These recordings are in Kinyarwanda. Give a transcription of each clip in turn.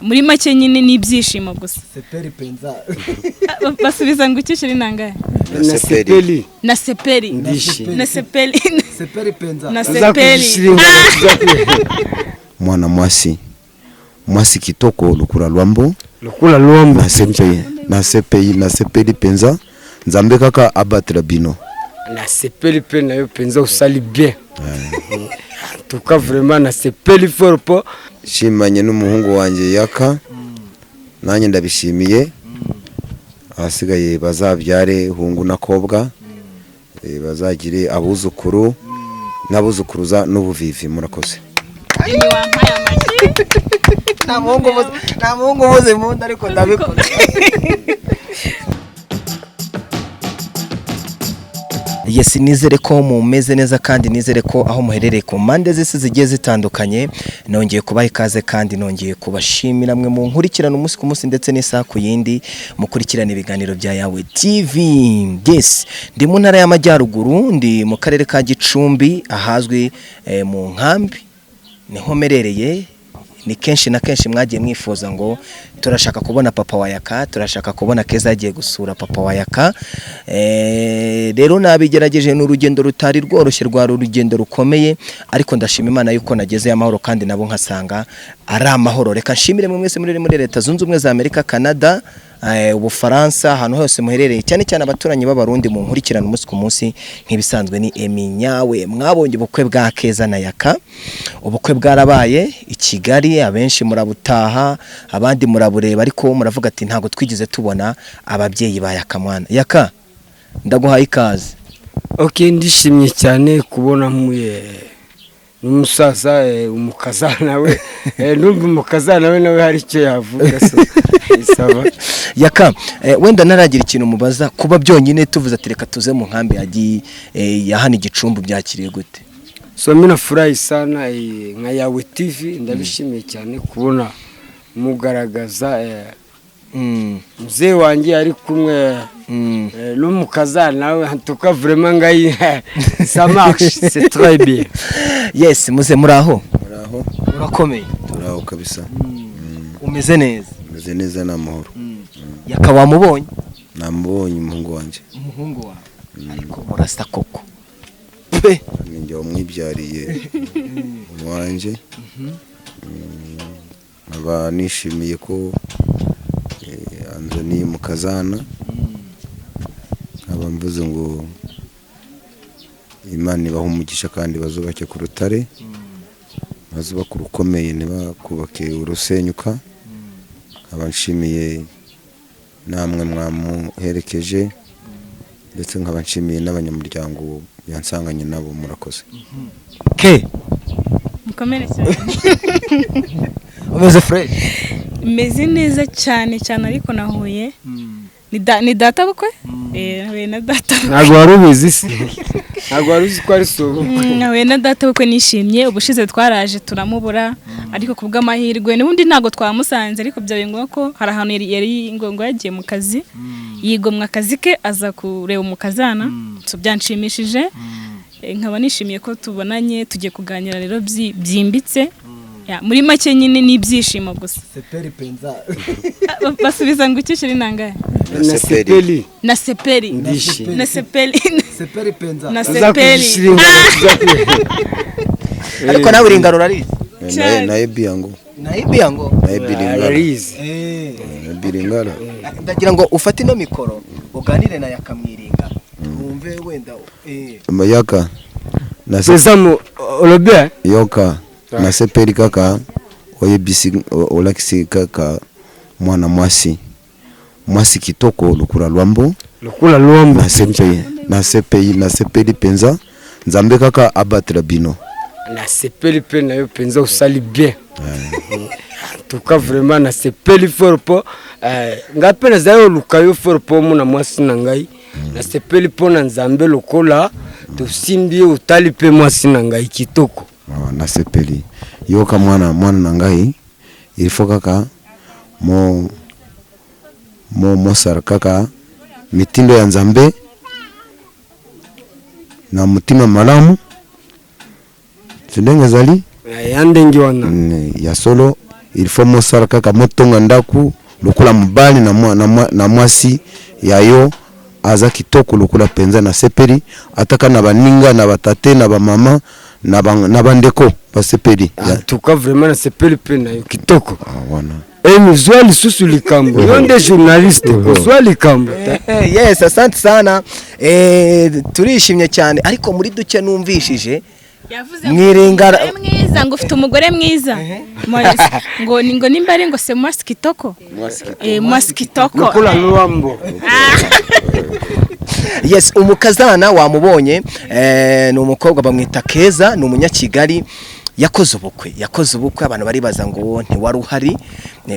muri make nyine ni ibyishimo gusa. Sepeli penza. Basubiza ngo ukishira inangaye. Na sepeli. Na sepeli. Sepeli penza. Na sepeli. Mwana mwasi kitoko lukula lwambo. Na sepeli penza. Nzambe kaka abattre bino. Na sepeli pe na yo penza usali bien. Tuka vraiment na sepeli fort po. Shimanye n'umuhungu wanje YAKA. Nanye ndabishimiye. Abasigaye bazabyare hungu nakobwa. Bazagire abuzukuru n'abuzukuruza n'ubuvivi murakoze. Nta muhungu muze munda ariko ndabikora. Yes, nizere ko mumeze neza kandi nizere ko aho muherereye ku mande z'isi zigiye zitandukanye nongeye kubaha ikaze kandi nongeye kubashimira mwe mu nkurikirana umunsi ku munsi ndetse n'isaha ku yindi mukurikirana ibiganiro bya Yawe TV. Yes, ndi mu ntara y'Amajyaruguru, ndi mu karere ka Gicumbi ahazwi mu nkambi niho merereye. Ni kenshi na kenshi mwagiye mwifuza ngo turashaka kubona papa wa YAKA, turashaka kubona KEZA agiye gusura papa wa YAKA. Rero nabigerageje n'urugendo rutari rworoshye, rwa urugendo rukomeye, ariko ndashima Imana yuko nageze amahoro kandi nabo nkasanga ari amahoro. Reka nshimire mwese muri Leta Zunze Ubumwe za Amerika, Canada, Ubufaransa, ahantu hose muherereye, cyane cyane abaturanyi b'abarundi mu nkurikirana umunsi ku munsi nk'ibisanzwe. Ni Eminyawe, mwabonye ubukwe bwa KEZA na YAKA. Ubukwe bwarabaye i Kigali, abenshi murabutaha, abandi murabureba, ariko muravuga ati ntago twigize tubona ababyeyi ba YAKA. Mwana YAKA, ndaguhaye ikaze. Okay, ndishimye cyane kubona muye n'umusaza umukazana we. Numva umukazana we nawe hari icyo yavuga so. Isaba YAKA, wenda naragira ikintu mubaza kuba byonyine tuvuze ati reka tuze mu nkambi ya hano Gicumbi, byakiriye gute? So mina furahi sana nka Yawe TV, ndabishimiye cyane kubona mugaragaza mzee wanjye ari kumwe n'umukazana we, tuka vraiment ngayi ça marche, c'est très bien. Yes, muze muraho urakomeye? Turaho kabisa. Umeze neza? Umeze neza n'amahoro. YAKA wamubonye? Namubonye umuhungu wanje. Umuhungu wawe ariko murasa koko pe? Ninjye wamwibyariye wanje. Aba nishimiye ko anzani mukazana. Aba mvuze ngo Imana ibaha umugisha kandi bazubake ku rutare, bazubaka urukomeye, ntibakubake urusenyuka. Abanshimiye namwe mwamuherekeje, ndetse nk'abanshimiye n'abanyamuryango yansanganye nabo, murakoze. Ke Mukomere cyane. umeze fresh? Meze neza cyane ariko nahuye ni data bukwe. Nahuye na data. Ntago warubizi se. Ntago waruzi ko ari so. Nahuye na data bukwe, nishimye. Ubushize twaraje turamubura, ariko kubw'amahirwe n'ubundi ntago twamusanze, ariko byabaye ngombwa ko hari ahantu yari ngo yagiye mu kazi, yigomwa akazi ke aza kureba umukazana. So byanshimishije, nkaba nishimiye ko tubonanye, tugiye kuganira rero byimbitse. Muri make nyine ni ibyishimo gusa. Sepeli penza. Basubiza ngo ukishira inangaye. Na sepeli. Na sepeli. Na sepeli. Sepeli penza. Na sepeli. Ariko nawe uringarura ari? Naibiyango. Naibiyango? Naibiringara. Ndagira ngo ufate ino mikoro uganire na YAKA mwiringa. Wumve wenda YAKA. Na sesamo olobia YAKA. Na sepeli kaka oyebisi olakisi kaka mwana mwasi kitoko lukula lwambo. Na sepeli penza. Nzambe kaka abattre bino. Na sepeli pe na yo penza usali bien. Tuka vraiment na sepeli fort po. Ngape na zayo lukayo fort po muna mwasi na ngai. Na sepeli po na Nzambe lokola tusimbi utali pe mwasi na ngai kitoko. Na sepeli yoka mwana na ngai ilifo kaka mosara kaka mitindo ya Nzambe na mutima malamu Sindenge zali yandengi wana ya solo ilifo mosala kaka motonga ndaku lukula mobali na mwasi yayo aza kitoko lukula penza na sepeli ataka na baninga na batate na bamama na bandeko basepeli tuka vraiment na sepeli pe na yo kitoko wana mzwali susu likambo yonde journaliste kozwali likambo yes asante sana turishimye cyane ariko muri duke numvishije mwirengara mwiza ngo ufite umugore mwiza ngo nimba ari ngo se mwasi kitoko mwasi kitoko kula nuambo yes umukazana wamubonye ni umukobwa bamwita KEZA ni umunyakigali yakoze ubukwe abantu baribaza ngo ntiwari uhari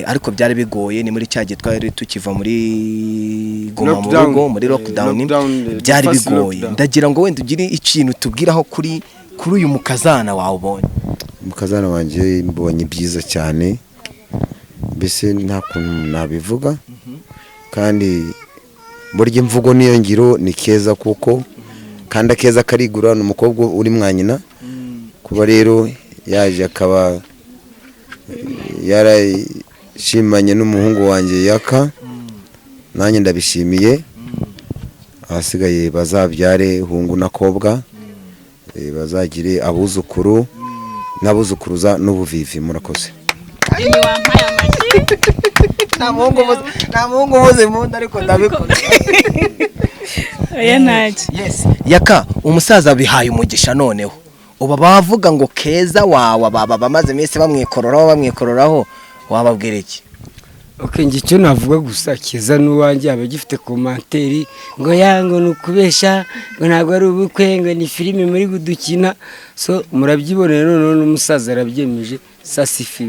ariko byari bigoye ni muri cyagiye twari tukiva muri goma mu rugo muri lockdown byari bigoye ndagira ngo wenda ugire ikintu tubwiraho kuri uyu mukazana wawubonye umukazana wanje mbonye byiza cyane mbese nta kuntu nabivuga kandi burya imvugo niyo ngiro ni KEZA kuko kandi KEZA karigura ni umukobwa uri mwanyina kuba rero yaje akaba yarashimanye n'umuhungu wanjye YAKA nanjye ndabishimiye abasigaye bazabyare hungu na kobwa bazagire abuzukuru n'abuzukuruza n'ubuvivi murakoze nta muhungu uvuze impundu ariko ndabikora yes YAKA umusaza bihaye umugisha noneho uba bavuga ngo KEZA wawe baba bamaze iminsi bamwikororaho wababwira iki okay ngicyo navuga gusa KEZA n'uwanjye abagifite komanteri ngo yango nukubesha ngo ntago ari ubukwe ngo ni filime muri gudukina so murabyibonera none n'umusaza arabyemeje sasifi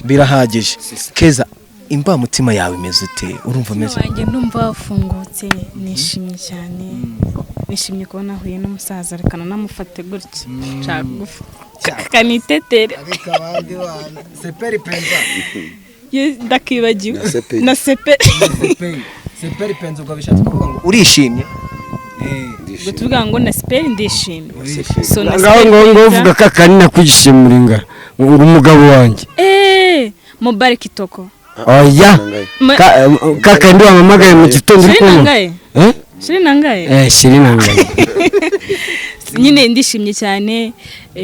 birahagije KEZA imba mutima yawe imeze ute urumva meze wanjye ndumva wafungutse nishimye cyane nishimye kubona huye n'umusaza rekana namufate gutya nshaka kanitetere ariko abandi bana sepeli penza ndakibagiwe na sepeli penza ubwo bishatse kuvuga ngo urishimye ngo tuvuga ngo na sepeli ndishimye so ngo uvuga kakanina kwishimira ingara ngo umugabo wanjye mobile kitoko oya kaka ndi wamamagaye mu gitondo uri kumwe shiri nangaye nyine ndishimye cyane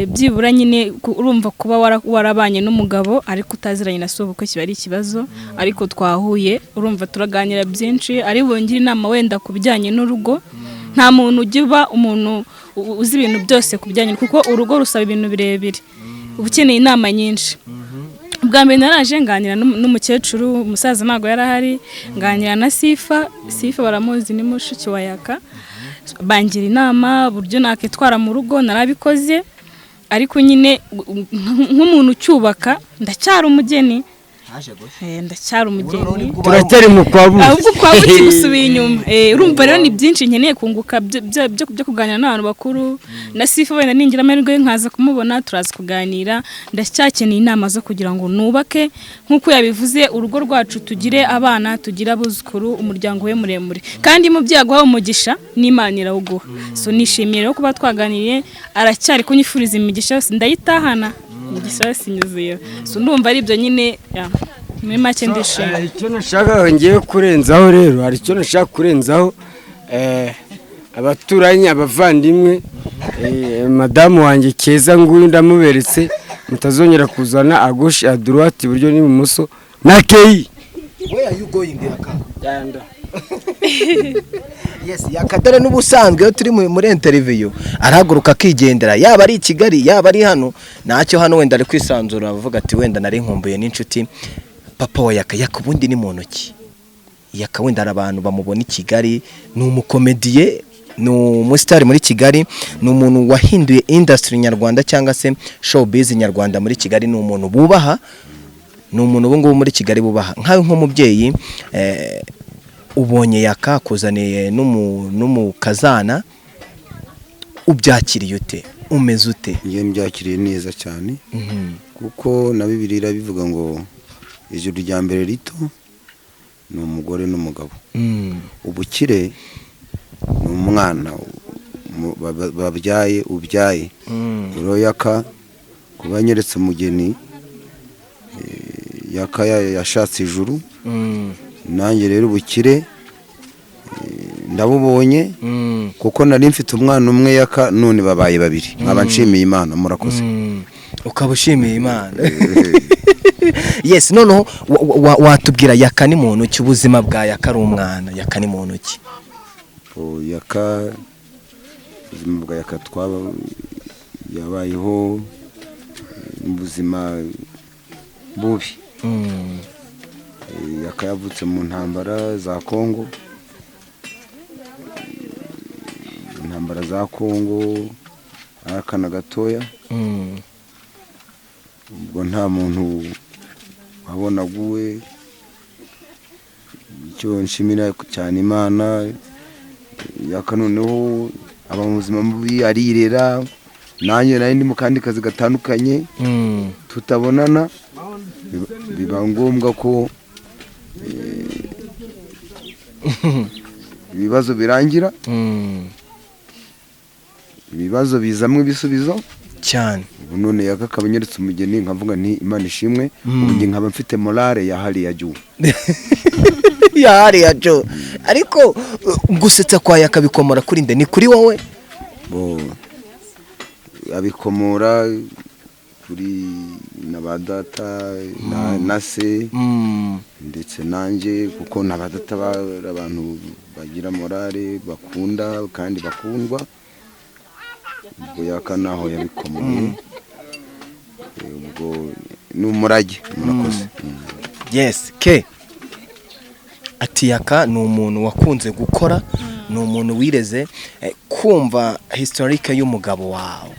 byibura nyine urumva kuba warabanye n'umugabo ariko utaziranye na sobukwe kiba ari ikibazo ariko twahuye urumva turaganira byinshi ari bongire inama wenda kubijyanye n'urugo nta muntu ugiba umuntu uzi ibintu byose kubijyanye kuko urugo rusaba ibintu birebire ubukeneye inama nyinshi bwa mbere naraje nganira n'umukecuru umusaza ntago yarahari nganira na Sifa baramuzi ni mushiki wa YAKA bangira inama buryo nakitwara mu rugo narabikoze ariko nyine nk'umuntu cyubaka ndacyari umugeni ndacyari umugeni turatari mu kwabuki ahubwo kwabuki gusubiye inyuma urumva rero ni byinshi nkeneye kunguka byo kuganira n'abantu bakuru na Sifa wenda ningira amahirwe nkaza kumubona turaza kuganira ndacyakeneye inama zo kugira ngo nubake nk'uko yabivuze urugo rwacu tugire abana tugira abuzukuru umuryango we muremure kandi mu byago umugisha n'Imana irawuguha so nishimiye rero kuba twaganiriye aracyari kunyifuriza imigisha yose ndayitahana umugisha sinyuzuye so ndumva ari ibyo nyine muri make ndishimye icyo nashaka ngiye kurenzaho rero hari icyo nashaka kurenzaho abaturanye abavandimwe madamu wanjye KEZA nguyu ndamuberetse mutazongera kuzana à gauche à droite iburyo n'ibumoso na KEI where are you going YAKA yanda yes YAKA dore n'ubusanzwe yo turi muri interview arahaguruka akigendera yaba ari i Kigali yaba ari hano nacyo hano wenda ari kwisanzura avuga ati wenda nari nkumbuye n'inshuti papa wa YAKA ubundi ni muntu ki YAKA wenda abantu bamubona i Kigali ni umukomediye ni umusitari muri Kigali ni umuntu wahinduye industry nyarwanda cyangwa se showbiz nyarwanda muri Kigali ni umuntu bubaha ni umuntu ubungubu muri Kigali bubaha nkawe nk'umubyeyi ubonye YAKA kuzaniye n'umukazana ubyakiriye ute umeze ute ngiye mbyakiriye neza cyane kuko na Bibiliya bivuga ngo ijuru rya mbere rito ni umugore n'umugabo ubukire ni umwana babyaye ubyaye rero YAKA kuba nyeretse umugeni yaka yashatse ijuru nanjye rero ubukire ndabubonye kuko nari mfite umwana umwe yaka none babaye babiri nkaba nshimiye Imana murakoze ukaba ushimiye Imana yes noneho watubwira yaka ni muntu ki ubuzima bwa yaka ari umwana yaka ni muntu ki yaka ubuzima bwa yaka twaba yabayeho ubuzima bubi yaka yavutse mu ntambara za Kongo intambara za Kongo akana gatoya ubwo nta muntu wabonaguwe icyo nshimira cyane Imana yaka noneho aba mu buzima bubi arirera nanjye nari ndi mu kandi kazi gatandukanye tutabonana biba ngombwa ko ibibazo birangira ibibazo bizamwe ibisubizo cyane ubu none yaka kabanyeretse umugeni nkavuga nti Imana ishimwe ubu nkaba mfite morale ya hali ya juu ya hali ya juu ariko gusetsa kwa yaka bikomora kuri nde ni kuri wowe bo abikomora kuri nabadata na se ndetse nanjye kuko nabadata abantu bagira morale bakunda kandi bakundwa ubwo yaka naho yabikomoye ubwo n'umurage murakoze yes ke ati yaka ni umuntu wakunze gukora ni umuntu wireze kumva historique y'umugabo wawe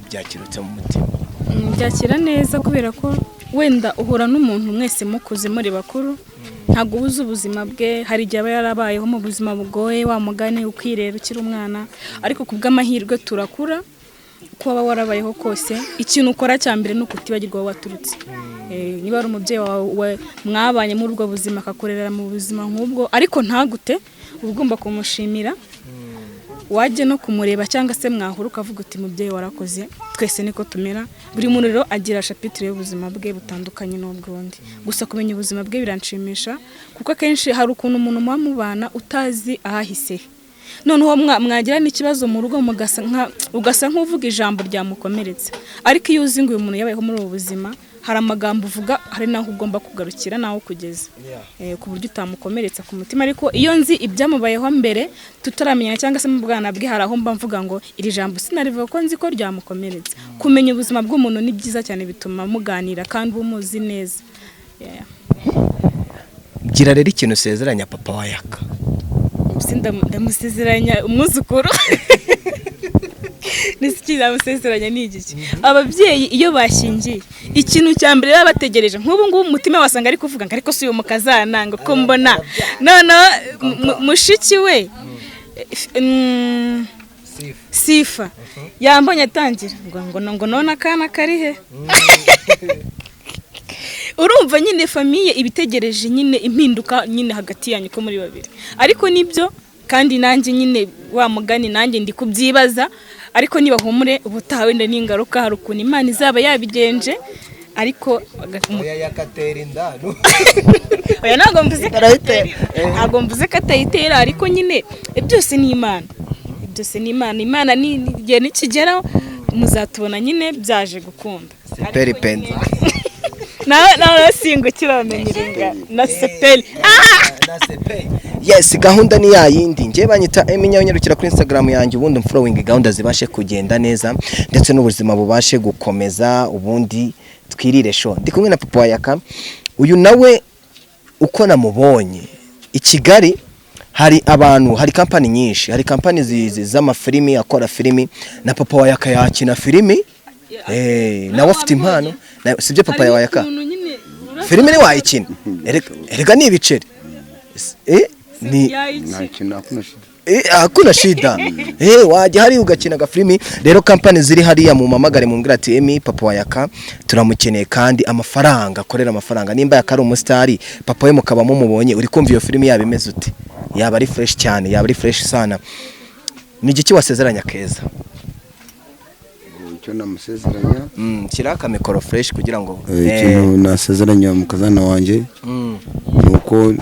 byakirutse mu mutima byakira neza kubera ko wenda uhura n'umuntu mwese mukuze muri bakuru ntago ubuze ubuzima bwe hari igihe aba yarabayeho mu buzima bugoye wa mugane ukirera ukiri umwana ariko kubw'amahirwe turakura ko waba warabayeho kose ikintu ukora cyambere no kutibagirwa waturutse niba ari umubyeyi wawe mwabanye muri ubwo buzima akakorera mu buzima nk'ubwo ariko ntagute ugomba kumushimira waje no kumureba cyangwa se mwahura ukavuga uti mubyeyi warakoze twese niko tumera buri muntu rero agira chapitre y'ubuzima bwe butandukanye n'ubwundi gusa kumenya ubuzima bwe biranshimisha kuko akenshi hari ukuntu umuntu mubana utazi ahahise noneho mwagira n'ikibazo mu rugo ugasa nk'uvuga ijambo ryamukomeretse ariko iyo uzi ngo uyu muntu yabayeho muri ubu buzima hari amagambo uvuga hari naho ugomba kugarukira naho kugeza ku buryo utamukomeretsa ku mutima ariko iyo nzi ibyamubayeho mbere tutaramenya cyangwa se mu bwana bwe hari aho mba mvuga ngo iri jambo sinarivuga ko nzi ko ryamukomeretsa kumenya ubuzima bw'umuntu ni byiza cyane bituma muganira kandi umuzi neza gira rero ikintu usezeranya papa wa yaka ndamusezeranya umwuzukuru nisikiza musezeranya n'igiki ababyeyi iyo bashingiye ikintu cya mbere baba bategereje nk'ubu ngubu umutima wasanga ari kuvuga ngo ariko si uyu mukazana ngo ko mbona none mushiki we Sifa yambonye atangira ngo none akana kari he urumva nyine famiye ibitegereje nyine impinduka nyine hagati yanyu ko muri babiri ariko nibyo kandi nanjye nyine wa mugani nanjye ndi kubyibaza ariko niba humure ubutawe nda n'ingaruka hari ukuntu Imana izaba yabigenje ariko yakatera indano oya ntabwo mvuze ko atayitera ariko nyine byose ni Imana Imana ni igihe nikigeraho muzatubona nyine byaje gukunda seperi penzi nawe singukira bamenyiringa na seperi yes gahunda ni yayindi ngiye banyita Eminya unyarukira kuri Instagram yanjye ubundi following gahunda zibashe kugenda neza ndetse n'ubuzima bubashe gukomeza ubundi twirire show ndi kumwe na papa wa yaka uyu nawe uko namubonye i Kigali hari abantu hari company nyinshi hari company z'amafilimi akora filimi na papa wa yaka yakina filimi nawe afite impano sibyo papa wa yaka filimi ni wayikina erega ni ibiceri ni hakuna shida wajya hari ugakina agafilimi rero company ziri hariya mu mamagare mu ngira ati Emi papa wa yaka turamukeneye kandi amafaranga akorera amafaranga nimba yaka ari umusitari papa we mukaba mumubonye uri kumva iyo filimi yaba imeze uti yaba ari fresh cyane yaba ari fresh sana ni igiki wasezeranya KEZA icyo namusezeranya kiraka mikoro fresh kugira ngo ikintu nasezeranya umukazana wanjye nuko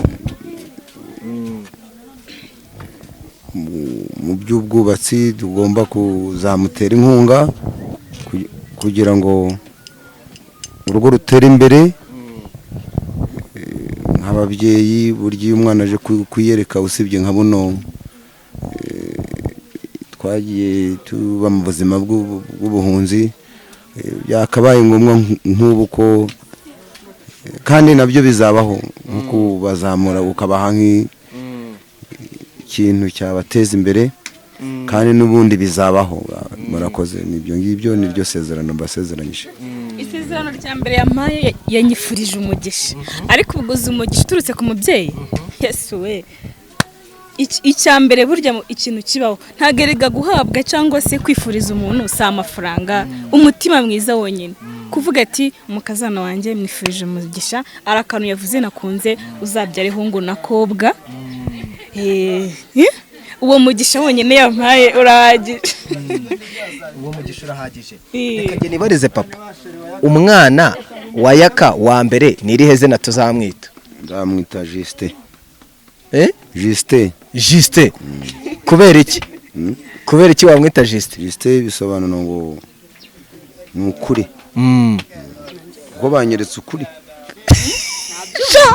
mu by'ubwubatsi tugomba kuzamutera inkunga kugira ngo urugo rutere imbere nk'ababyeyi. Burya iyo umwana aje kwiyereka usibye nka buno twagiye tuba mu buzima bw'ubuhunzi, byakabaye ngombwa nk'ubu ko kandi nabyo bizabaho nko kubazamura ukabaha nk'ikintu cyabateza imbere kandi n'ubundi bizabaho. Murakoze, nibyo ngibyo niryo sezerano mbasezeranyije. Isezerano rya mbere yampaye yanyifurije umugisha, ariko ubuguze umugisha uturutse ku mubyeyi. Yesu we, icya mbere burya ikintu kibaho ntagerega guhabwa cyangwa se kwifuriza umuntu si amafaranga, umutima mwiza wonyine. Kuvuga ati umukazana wanjye mwifurije umugisha, arakantu yavuze nakunze, uzabyare hungu na kobwa. Uwo mugisha wonyine yampaye urahagije. Uwo mugisha urahagije. Reka nge nibarize papa, umwana wa YAKA wa mbere ni irihe zina tuzamwita? Nzamwita Juste. Juste. Kubera iki? Kubera iki wamwita Juste? Juste bisobanura ngo ni ukuri. Kuko banyeretse ukuri.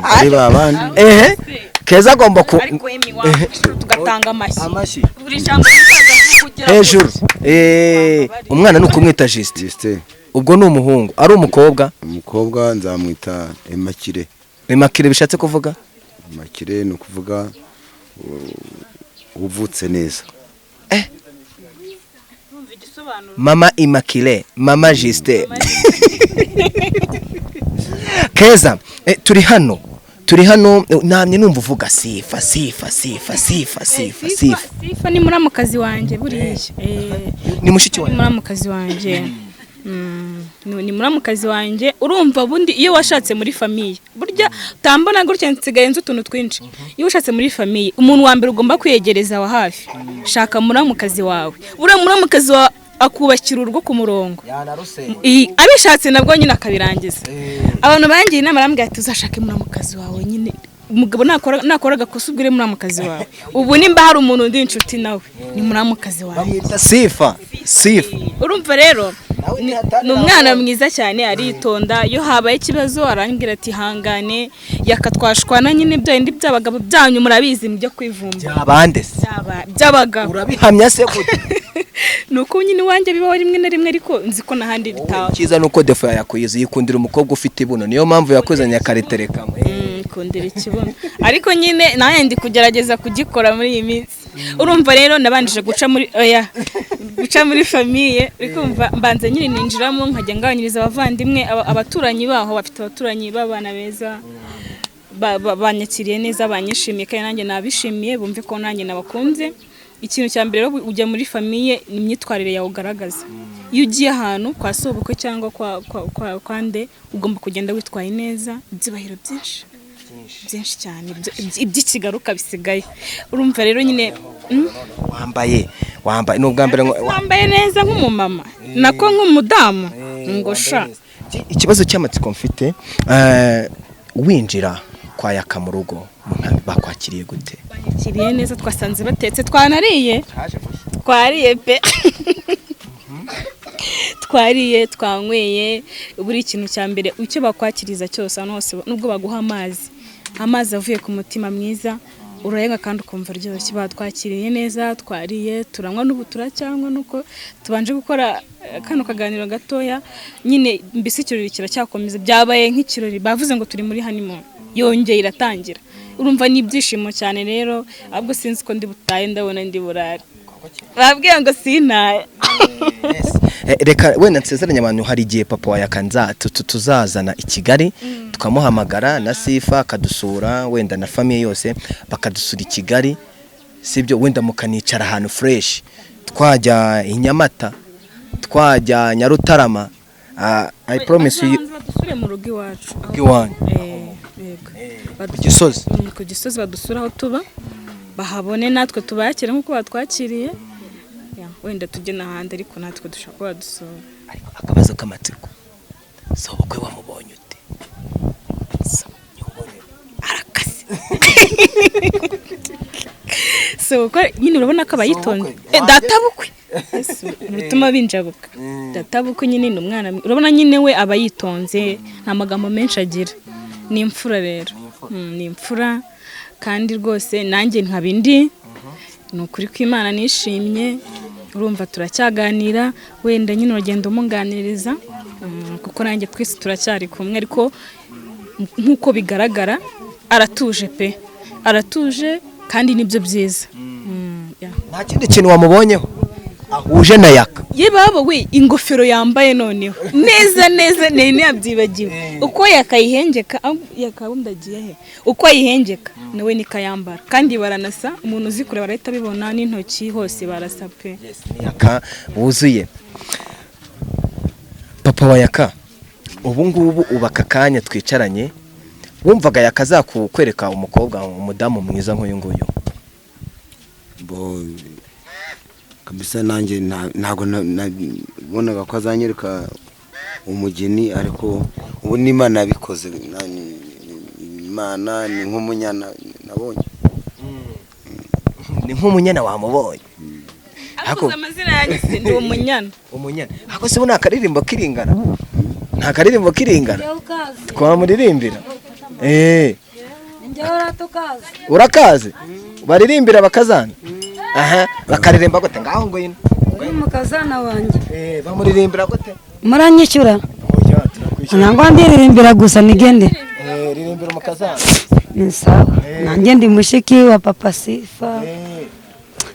Ari babandi. Keza agomba ariko tugatanga amashyi. Buri jambo kugira hejuru. Umwana ni ukumwita Juste. Ubwo ni umuhungu, ari umukobwa? Umukobwa nzamwita Emakire. Emakire bishatse kuvuga? Emakire ni ukuvuga uvutse neza. Mama Immaculée, Mama Juste. Keza, turi hano namye numva uvuga sifa. Sifa ni muramukazi wanjye buriya. Ni mushiki wanjye. Muramukazi wanjye. Ni muramukazi wanjye. Urumva bundi iyo washatse muri famiye burya utambona gutya nsigaye nzi utuntu twinshi. Iyo washatse muri famiye umuntu wa mbere ugomba kwiyegereza wa hafi, shaka muramukazi wawe. Uriya muramukazi wa akubakira urugo ku murongo, abishatse nabwo nyine akabirangiza. Abantu bangiye inama arambwira ati uzashake muramukazi wawe nyine, umugabo nakora gakosa ubwire muramukazi wawe. Ubu nimba hari umuntu ndi inshuti nawe ni muramukazi wawe. Sifa. Urumva rero ni umwana mwiza cyane, aritonda. Iyo habaye ikibazo arambwira ati hangane, yakatwashwana nyine byo indi by'abagabo byanyu murabizi mu byo kwivumba. Abande se by'abagabo urabihamya se gute? Nuko nyine wanjye bibaho rimwe na rimwe, ariko nzi ko nahandi bitaho. Kiza nuko defo yakuyize yikundira umukobwa ufite ibuno, niyo mpamvu yakuzanya kariterekamo. Kundira ikibuno, ariko nyine naye ndi kugerageza kugikora muri iyi minsi. Urumva rero nabanjije guca muri famiye, rikumva mbanze nyine ninjiramo nkajya ngabanyiriza abavandimwe, abaturanyi baho bafite abaturanyi babana beza, banyakiriye neza, banyishimiye kandi nanjye nabishimiye, bumve ko nanjye nabakunze. Ikintu cya mbere rero ujya muri famiye ni imyitwarire yawe ugaragaza. Iyo ugiye ahantu kwa sobukwe cyangwa kwa nde, ugomba kugenda witwaye neza, ibyubahiro byinshi cyane, iby'ikigaruka bisigaye. Urumva rero nyine wambaye ni ubwa mbere wambaye neza nk'umumama nako nk'umudamu ngosha. Ikibazo cy'amatsiko mfite, winjira kwa YAKA mu rugo bakwakiriye gute? Bakiriye neza, twasanze batetse, twanariye, twariye pe. Twariye, twanyweye. Buri kintu cya mbere icyo bakwakiriza cyose hano hose, nubwo baguha amazi avuye ku mutima mwiza, urayenga kandi ukumva ryoshye. Batwakiriye neza, twariye, turanywa n'ubu turacyanywa, nuko tubanje gukora kano kaganiro gatoya nyine. Mbese ikirori kiracyakomeza, byabaye nk'ikirori. Bavuze ngo turi muri honeymoon, yongeye iratangira. Urumva ni ibyishimo cyane rero, ahubwo sinzi ko ndi butaye, ndabona ndi burare. Babwiye ngo sintaye. Reka wenda nsezeranye abantu, hari igihe papa wa YAKA tuzazana i Kigali, tukamuhamagara na Sifa akadusura, wenda na famiye yose bakadusura i Kigali, sibyo? Wenda mukanicara ahantu fresh, twajya i Nyamata, twajya Nyarutarama. I promise you badusure mu rugo iwacu. Ku Gisozi badusura aho tuba, bahabone natwe tubakire nk'uko batwakiriye. Wenda tujye n'ahandi, ariko natwe dushaka badusura. ariko akabazo k'amatsiko so ubukwe wamubonye ute so nyongorero arakase so uko nyine urabona ko abayitonze databukwe bituma binjabuka databukwe nyine ni umwana urabona nyine we abayitonze nta magambo menshi agira ni imfura rero ni imfura kandi rwose nanjye nkabindi ni ukuri ko Imana nishimye urumva turacyaganira wenda nyine uragenda umunganiriza kuko nanjye twese turacyari kumwe ariko nk'uko bigaragara aratuje pe aratuje kandi nibyo byiza nta kindi kintu wamubonyeho ahuje na yaka ye baba we ingofero yambaye noneho neza nene yabyibagiwe uko yakayihengeka yakabundagiye he uko ayihengeka nawe nikayambara kandi baranasa umuntu uzi kure barahita bibona n'intoki hose barasa pe yaka wuzuye papa wa yaka ubu ngubu ubaka kanya twicaranye wumvaga yaka azakukwereka umukobwa umudamu mwiza nk'uyu nguyu kabisa nanjye ntago nabonaga ko azanyereka umugeni ariko ubu n'Imana yabikoze Imana ni nk'umunyana nabonye ni nk'umunyana wamubonye akuza amazina yanjye ndi umunyana ako se ubona akaririmbo kiringana nta karirimbo kiringana twamuririmbira urakaze baririmbira bakazana aha bakaririmba gute ngaho ngo yino umukazana wanjye bamuririmbira gute muranyishyura nangwa ndiririmbira gusa nigende ririmbira umukazana sawa nanjye ndi mushiki wa papa Sifa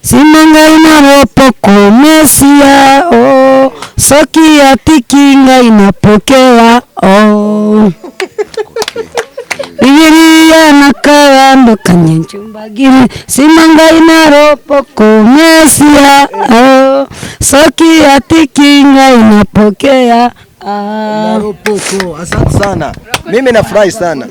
Simanga inaropo kumesia soki ya tikinga inapokea Bibilia na kawando kanyenchumbagire Simanga inaropo kumesia soki ya tikinga inapokea Naropoko. Asante sana. Mimi nafurahi sana.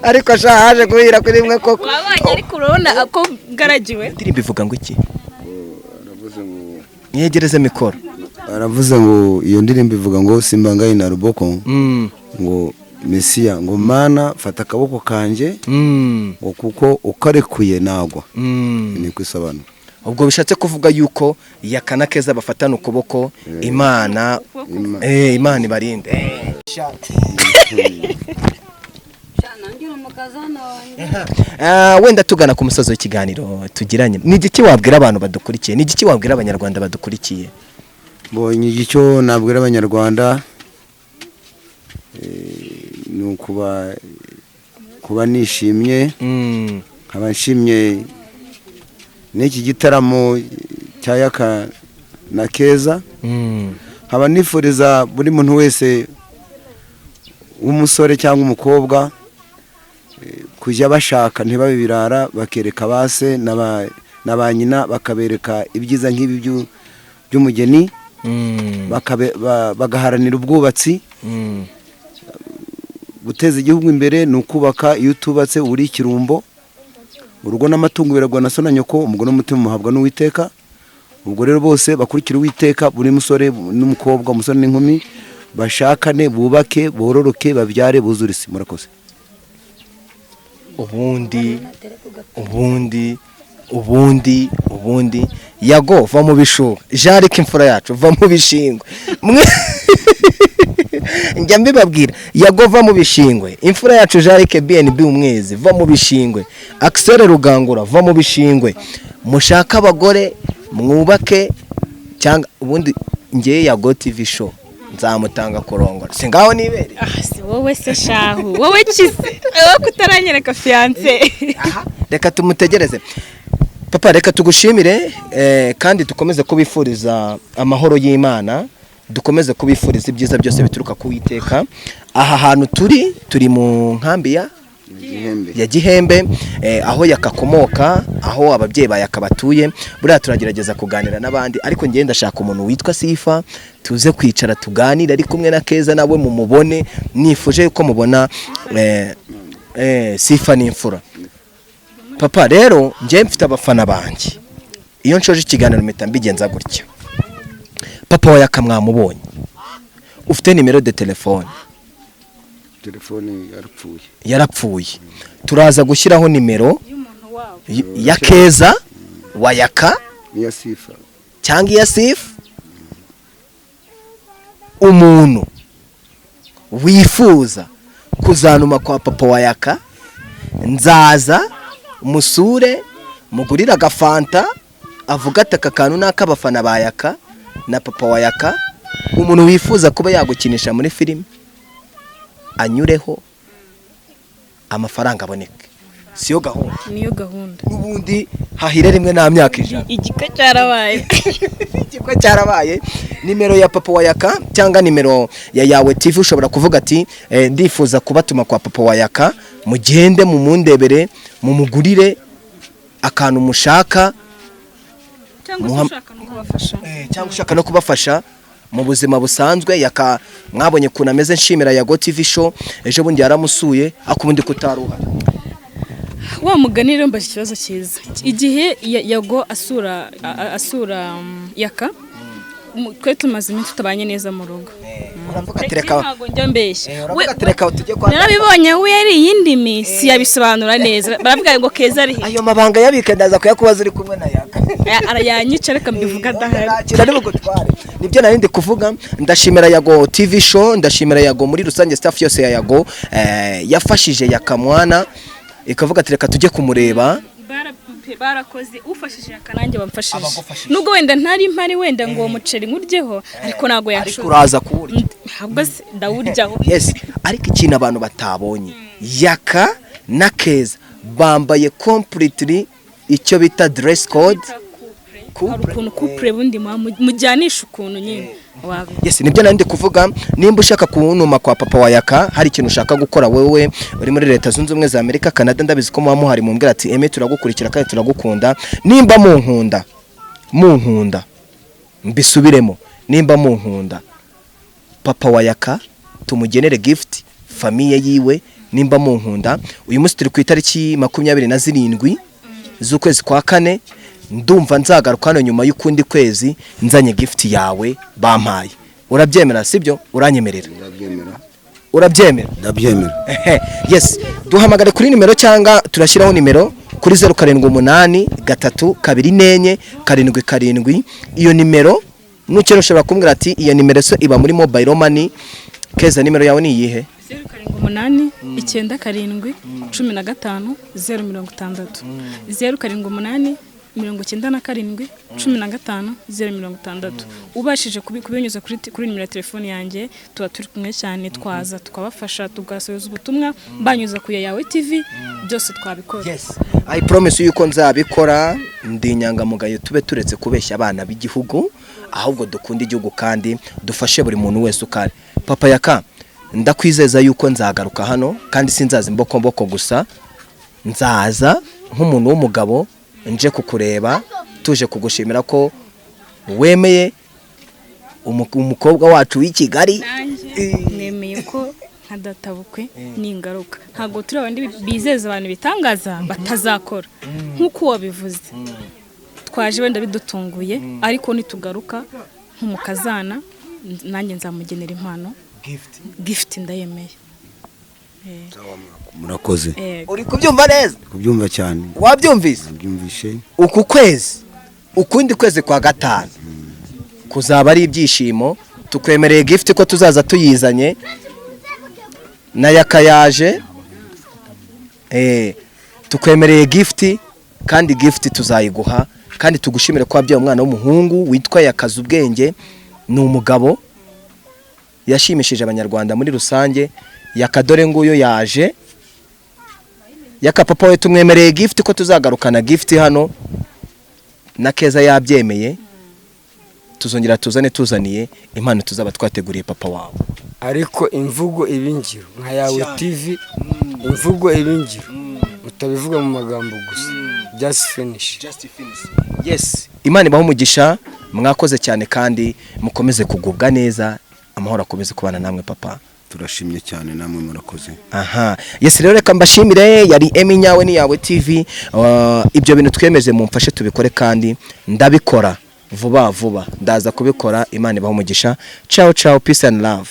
Ariko shaje kuhira kuri mwe koko. Wabanye ariko urabona ako garagiwe. Ndirimbo ivuga ngo iki? Aravuze ngo Nyegereze mikoro. Aravuze ngo iyo ndirimbo ivuga ngo Simanga inaroboko. Ngo Mesia ngo mana fata akaboko kanje. Ngo kuko ukarekuye nagwa. Ni kwisobanura. Ubwo bishatse kuvuga yuko YAKA na KEZA bafatana ukuboko Imana Imana ibarinde. Wenda tugana ku musozo w'ikiganiro tugiranye. Ni igiki wabwira abantu badukurikiye? Ni igiki wabwira abanyarwanda badukurikiye? Mbonye igicyo nabwira abanyarwanda ni ukuba nishimye nkaba nshimye n'iki gitaramo cya YAKA na KEZA nkaba nifuriza buri muntu wese w'umusore cyangwa umukobwa kujya bashaka ntibabe birara bakereka base na ba nyina bakabereka ibyiza nk'ibi by'umugeni bagaharanira ubwubatsi guteza igihugu imbere ni ukubaka iyo utubatse uri ikirumbo urugo n'amatungo biragwa na so na nyoko umugore n'umutima muhabwa n'Uwiteka ubwo rero bose bakurikira Uwiteka buri musore n'umukobwa umusore n'inkumi bashakane bubake bororoke babyare buzure isi murakoze ubundi yago va mu bishuba jarike imfura yacu va mu bishingwe njya mbibabwira yago va mu bishingwe imfura yacu jarike BNB umwezi va mu bishingwe Axel Rugangura va mu bishingwe mushaka abagore mwubake cyangwa ubundi ngiye yago TV show nzamutanga kurongora singaho nibere si wowe se shahu wowe kize wowe kutaranyereka fiance reka tumutegereze papa reka tugushimire kandi dukomeze kubifuriza amahoro y'Imana dukomeze kubifuriza ibyiza byose bituruka ku Uwiteka aha hantu turi mu nkambi ya Gihembe aho yakakomoka aho ababyeyi ba YAKA batuye buriya turagerageza kuganira n'abandi ariko ngiye ndashaka umuntu witwa Sifa tuze kwicara tuganire ari kumwe na KEZA nawe mumubone nifuje ko mubona Sifa n'imfura papa rero ngiye mfite abafana banjye iyo nshoje ikiganiro mpita mbigenza gutya. Papa wa Yaka mwamubonye, ufite nimero de telefone? telefone yarapfuye. Turaza gushyiraho nimero ya KEZA wa Yaka iya Sifa cyangwa iya Sifa. Umuntu wifuza kuzanuma kwa papa wa Yaka, nzaza musure mugurira agafanta, avuga ati aka kantu n'ak'abafana ba Yaka na papa wa Yaka. Umuntu wifuza kuba yagukinisha muri filime anyureho, amafaranga aboneke. Siyo gahunda? Niyo gahunda. Ubundi hahire rimwe na myaka ijana. Igikwe cyarabaye. Igikwe cyarabaye. Nimero ya papa wa Yaka cyangwa nimero ya Yawe TV ushobora kuvuga ati ndifuza kubatuma kwa papa wa Yaka, mugende mu mundebere mumugurire akantu mushaka, cyangwa ushaka no kubafasha mu buzima busanzwe. Yaka mwabonye kuna ameze, nshimira Yago TV show ejo bundi yaramusuye akubundi kutaruha. Wa mugani rero mbaje ikibazo cyiza. Igihe Yago asura Yaka, twe tumaze iminsi tutabanye neza mu rugo. Uravuga tereka ntago njya mbeshya. Uravuga tereka tujye kwa. Narabibonye we yari iyindi misi yabisobanura neza. Baravuga ngo KEZA ari he? Ayo mabanga yabika ndaza kuyakubaza uri kumwe na Yaka. Arayanyica reka mbivuga dahari. Kirari bugutware. Nibyo narindi kuvuga. Ndashimira Yago TV show, ndashimira Yago muri rusange, staff yose ya Yago yafashije Yaka mwana, ikavuga tereka tujye kumureba. Barakoze ufashije Yaka nanjye bamfashije. Nubwo wenda ntari mpari wenda ngo umuceri nkuryeho, ariko nago yashobora. Ariko uraza kuwurya. Ntabwo ndawuryaho. Yes, ariko ikintu abantu batabonye, Yaka na KEZA bambaye completely icyo bita dress code. Ukuntu couple bundi mujyanisha ukuntu nyine wabe. Yes, nibyo narindi kuvuga. Nimba ushaka kunuma kwa papa wa Yaka, hari ikintu ushaka gukora wewe uri muri Leta Zunze Ubumwe za Amerika, Canada, ndabizi ko muhari mumbwira ati eme turagukurikira kandi turagukunda. Nimba munkunda mbisubiremo, nimba munkunda papa wa Yaka tumugenere gift famille yiwe. Nimba munkunda, uyu munsi turi ku itariki 27 z'ukwezi kwa 4, ndumva nzagaruka hano nyuma y'ukundi kwezi nzanye gift yawe bampaye. Urabyemera sibyo? Uranyemerera? Urabyemera? ndabyemera. Yes, duhamagare kuri nimero cyangwa turashyiraho nimero kuri 078 324 777. Iyo nimero nukero ushobora kumbwira ati iyo nimero so iba muri mobile money. KEZA nimero yawe ni iyihe? 078 9 7 15 060 97 15 060. Ubashije kubinyuza kuri nimero ya telefone yanjye, tuba turi kumwe cyane, twaza tukabafasha, tugasoza ubutumwa banyuza ku Yawe TV, byose twabikora. Yes, I promise yuko nzabikora. Ndi inyangamugayo, tube turetse kubeshya abana b'igihugu, ahubwo dukunda igihugu kandi dufashe buri muntu wese ukari. Papa Yaka, ndakwizeza yuko nzagaruka hano kandi sinzaza imboko gusa, nzaza nk'umuntu w'umugabo nje kukureba, tuje kugushimira ko wemeye umukobwa wacu w'i Kigali. Nemeye ko nkadatabukwe n'ingaruka. Ntago turi abandi bizeza abantu bitangaza batazakora nk'uko wabivuze. Twaje wenda bidutunguye, ariko nitugaruka nk'umukazana nanjye nzamugenera impano gift ndayemeye. Murakoze. Uri kubyumva neza? Kubyumva cyane. Wabyumvise? Byumvishe. Uku kwezi, ukundi kwezi kwa 5 kuzaba ari ibyishimo. Tukwemereye gift ko tuzaza tuyizanye na Yaka yaje. Tukwemereye gift kandi gift tuzayiguha, kandi tugushimire ko wabyaye umwana w'umuhungu witwa Yakaza ubwenge. Ni umugabo yashimishije abanyarwanda muri rusange. Yaka dore nguyo yaje. Yaka papa we tumwemereye gift ko tuzagarukana gift hano, na KEZA yabyemeye. Tuzongera tuzaniye impano tuzaba twateguriye papa wawe. Ariko imvugo ibingiro nka Yawe TV, imvugo ibingiro utabivuga mu magambo gusa. Just finish. Yes, Imana ibaho umugisha, mwakoze cyane kandi mukomeze kugubwa neza. Amahoro akomeze kubana namwe papa. turashimye cyane namwe murakoze. Aha, yes rero reka mbashimire, yari Emi Nyawe ni yawe TV. Ibyo bintu twemeze mumfashe tubikore kandi ndabikora vuba vuba, ndaza kubikora. Imana ibaho umugisha. Ciao ciao, peace and love.